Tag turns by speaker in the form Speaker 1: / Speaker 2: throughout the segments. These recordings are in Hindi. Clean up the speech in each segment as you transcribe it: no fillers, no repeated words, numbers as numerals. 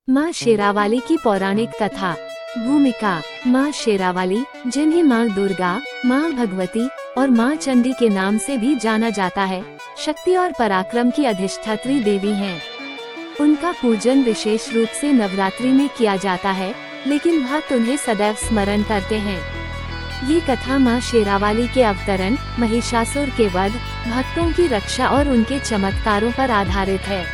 Speaker 1: माँ शेरावाली की पौराणिक कथा। भूमिका। माँ शेरावाली, जिन्हें माँ दुर्गा, माँ भगवती और माँ चंडी के नाम से भी जाना जाता है, शक्ति और पराक्रम की अधिष्ठात्री देवी हैं। उनका पूजन विशेष रूप से नवरात्रि में किया जाता है, लेकिन भक्त उन्हें सदैव स्मरण करते हैं। ये कथा माँ शेरावाली के अवतरण, महिषासुर के वध, भक्तों की रक्षा और उनके चमत्कारों पर आधारित है।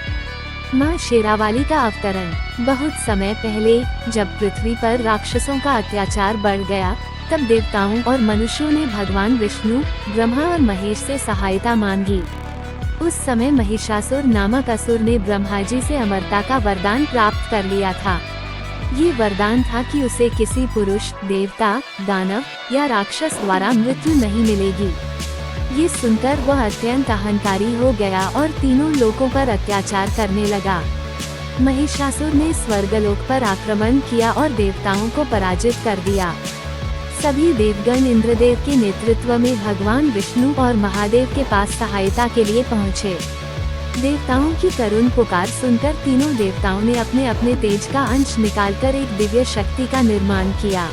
Speaker 1: माँ शेरावाली का अवतरण। बहुत समय पहले, जब पृथ्वी पर राक्षसों का अत्याचार बढ़ गया, तब देवताओं और मनुष्यों ने भगवान विष्णु, ब्रह्मा और महेश से सहायता मांगी। उस समय महिषासुर नामक असुर ने ब्रह्मा जी से अमरता का वरदान प्राप्त कर लिया था। ये वरदान था कि उसे किसी पुरुष, देवता, दानव या राक्षस द्वारा मृत्यु नहीं मिलेगी। ये सुनकर वह अत्यंत अहंकारी हो गया और तीनों लोकों पर अत्याचार करने लगा। महिषासुर ने स्वर्गलोक पर आक्रमण किया और देवताओं को पराजित कर दिया। सभी देवगण इंद्रदेव के नेतृत्व में भगवान विष्णु और महादेव के पास सहायता के लिए पहुँचे। देवताओं की करुण पुकार सुनकर तीनों देवताओं ने अपने अपने तेज का अंश निकालकर एक दिव्य शक्ति का निर्माण किया।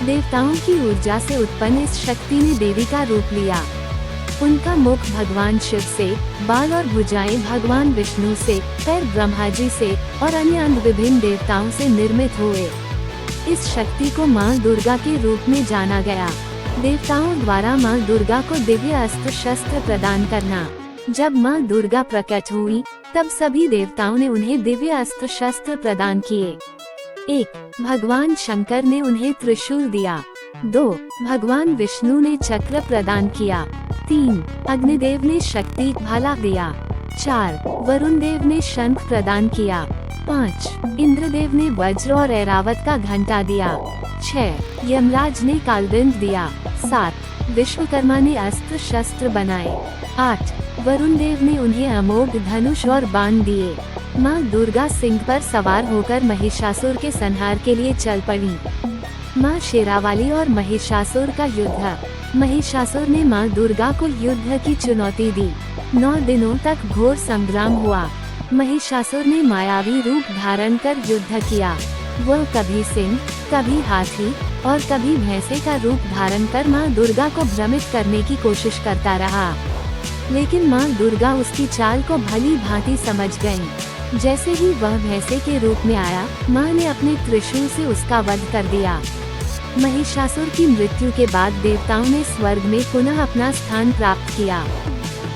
Speaker 1: देवताओं की ऊर्जा से उत्पन्न इस शक्ति ने देवी का रूप लिया। उनका मुख भगवान शिव से, बाल और भुजाएं भगवान विष्णु से, पैर ब्रह्मा जी से और अन्य विभिन्न देवताओं से निर्मित हुए। इस शक्ति को माँ दुर्गा के रूप में जाना गया। देवताओं द्वारा माँ दुर्गा को दिव्य अस्त्र शस्त्र प्रदान करना। जब माँ दुर्गा प्रकट हुई, तब सभी देवताओं ने उन्हें दिव्य अस्त्र शस्त्र प्रदान किए। 1. भगवान शंकर ने उन्हें त्रिशूल दिया। 2. भगवान विष्णु ने चक्र प्रदान किया। 3. अग्निदेव ने शक्ति भाला दिया। 4. वरुण देव ने शंख प्रदान किया। 5. इंद्रदेव ने वज्र और ऐरावत का घंटा दिया। 6. यमराज ने कालदंड दिया। 7. विश्वकर्मा ने अस्त्र शस्त्र बनाए। 8. वरुण देव ने उन्हें अमोघ धनुष और बाण दिए। माँ दुर्गा सिंह पर सवार होकर महिषासुर के संहार के लिए चल पड़ी। माँ शेरावाली और महिषासुर का युद्ध। महिषासुर ने माँ दुर्गा को युद्ध की चुनौती दी। 9 दिनों तक घोर संग्राम हुआ। महिषासुर ने मायावी रूप धारण कर युद्ध किया। वह कभी सिंह, कभी हाथी और कभी भैंसे का रूप धारण कर माँ दुर्गा को भ्रमित करने की कोशिश करता रहा, लेकिन माँ दुर्गा उसकी चाल को भली भांति समझ गयी। जैसे ही वह भैंसे के रूप में आया, माँ ने अपने त्रिशूल से उसका वध कर दिया। महिषासुर की मृत्यु के बाद देवताओं ने स्वर्ग में पुनः अपना स्थान प्राप्त किया।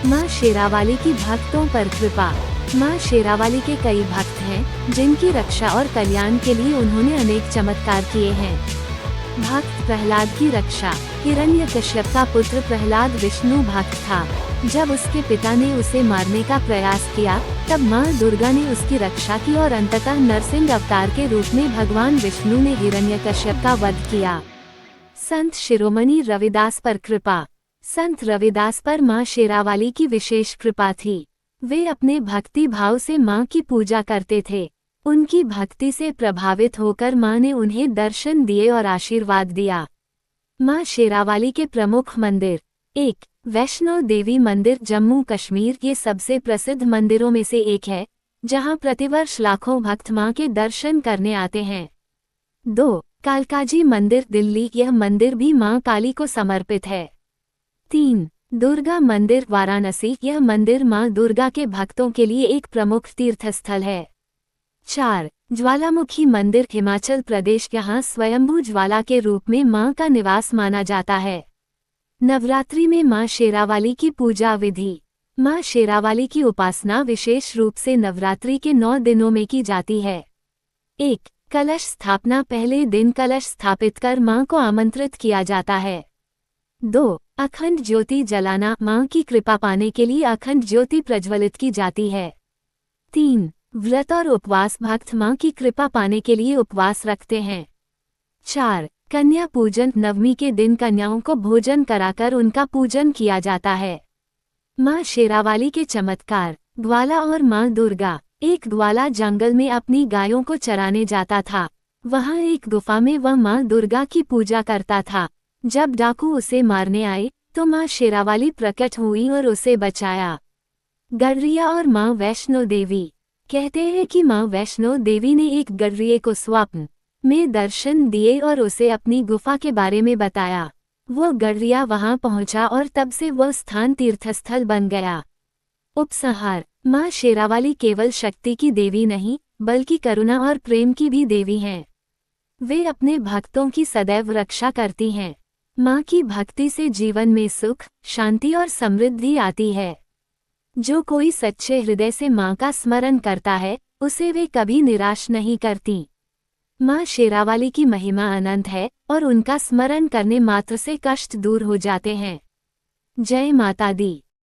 Speaker 1: माँ शेरावाली की भक्तों पर कृपा। माँ शेरावाली के कई भक्त हैं, जिनकी रक्षा और कल्याण के लिए उन्होंने अनेक चमत्कार किए हैं। भक्त प्रहलाद की रक्षा। हिरण्यकश्यप का पुत्र प्रहलाद विष्णु भक्त था। जब उसके पिता ने उसे मारने का प्रयास किया, तब माँ दुर्गा ने उसकी रक्षा की और अंततः नरसिंह अवतार के रूप में भगवान विष्णु ने हिरण्यकश्यप का वध किया। संत शिरोमणि रविदास पर कृपा। संत रविदास पर माँ शेरावाली की विशेष कृपा थी। वे अपने भक्ति भाव से माँ की पूजा करते थे। उनकी भक्ति से प्रभावित होकर माँ ने उन्हें दर्शन दिए और आशीर्वाद दिया। माँ शेरावाली के प्रमुख मंदिर। 1. वैष्णो देवी मंदिर जम्मू कश्मीर। ये सबसे प्रसिद्ध मंदिरों में से एक है, जहाँ प्रतिवर्ष लाखों भक्त माँ के दर्शन करने आते हैं। 2. कालकाजी मंदिर दिल्ली। यह मंदिर भी माँ काली को समर्पित है। 3. दुर्गा मंदिर वाराणसी। यह मंदिर माँ दुर्गा के भक्तों के लिए एक प्रमुख तीर्थस्थल है। 4. ज्वालामुखी मंदिर हिमाचल प्रदेश। यहाँ स्वयंभू ज्वाला के रूप में माँ का निवास माना जाता है। नवरात्रि में माँ शेरावाली की पूजा विधि। माँ शेरावाली की उपासना विशेष रूप से नवरात्रि के 9 दिनों में की जाती है। 1. कलश स्थापना। पहले दिन कलश स्थापित कर माँ को आमंत्रित किया जाता है। 2. अखंड ज्योति जलाना। माँ की कृपा पाने के लिए अखंड ज्योति प्रज्वलित की जाती है। 3. व्रत और उपवास। भक्त माँ की कृपा पाने के लिए उपवास रखते हैं। 4. कन्या पूजन। नवमी के दिन कन्याओं को भोजन कराकर उनका पूजन किया जाता है। माँ शेरावाली के चमत्कार। ग्वाला और माँ दुर्गा। एक ग्वाला जंगल में अपनी गायों को चराने जाता था। वहाँ एक गुफा में वह माँ दुर्गा की पूजा करता था। जब डाकू उसे मारने आए, तो माँ शेरावाली प्रकट हुई और उसे बचाया। गडरिया और माँ वैष्णो देवी। कहते हैं कि माँ वैष्णो देवी ने एक गडरिये को स्वप्न में दर्शन दिए और उसे अपनी गुफा के बारे में बताया। वो गडरिया वहां पहुंचा और तब से वह स्थान तीर्थस्थल बन गया। उपसंहार: माँ शेरावाली केवल शक्ति की देवी नहीं, बल्कि करुणा और प्रेम की भी देवी हैं। वे अपने भक्तों की सदैव रक्षा करती हैं। माँ की भक्ति से जीवन में सुख, शांति और समृद्धि आती है। जो कोई सच्चे हृदय से माँ का स्मरण करता है, उसे वे कभी निराश नहीं करती। माँ शेरावाली की महिमा अनंत है और उनका स्मरण करने मात्र से कष्ट दूर हो जाते हैं। जय माता दी।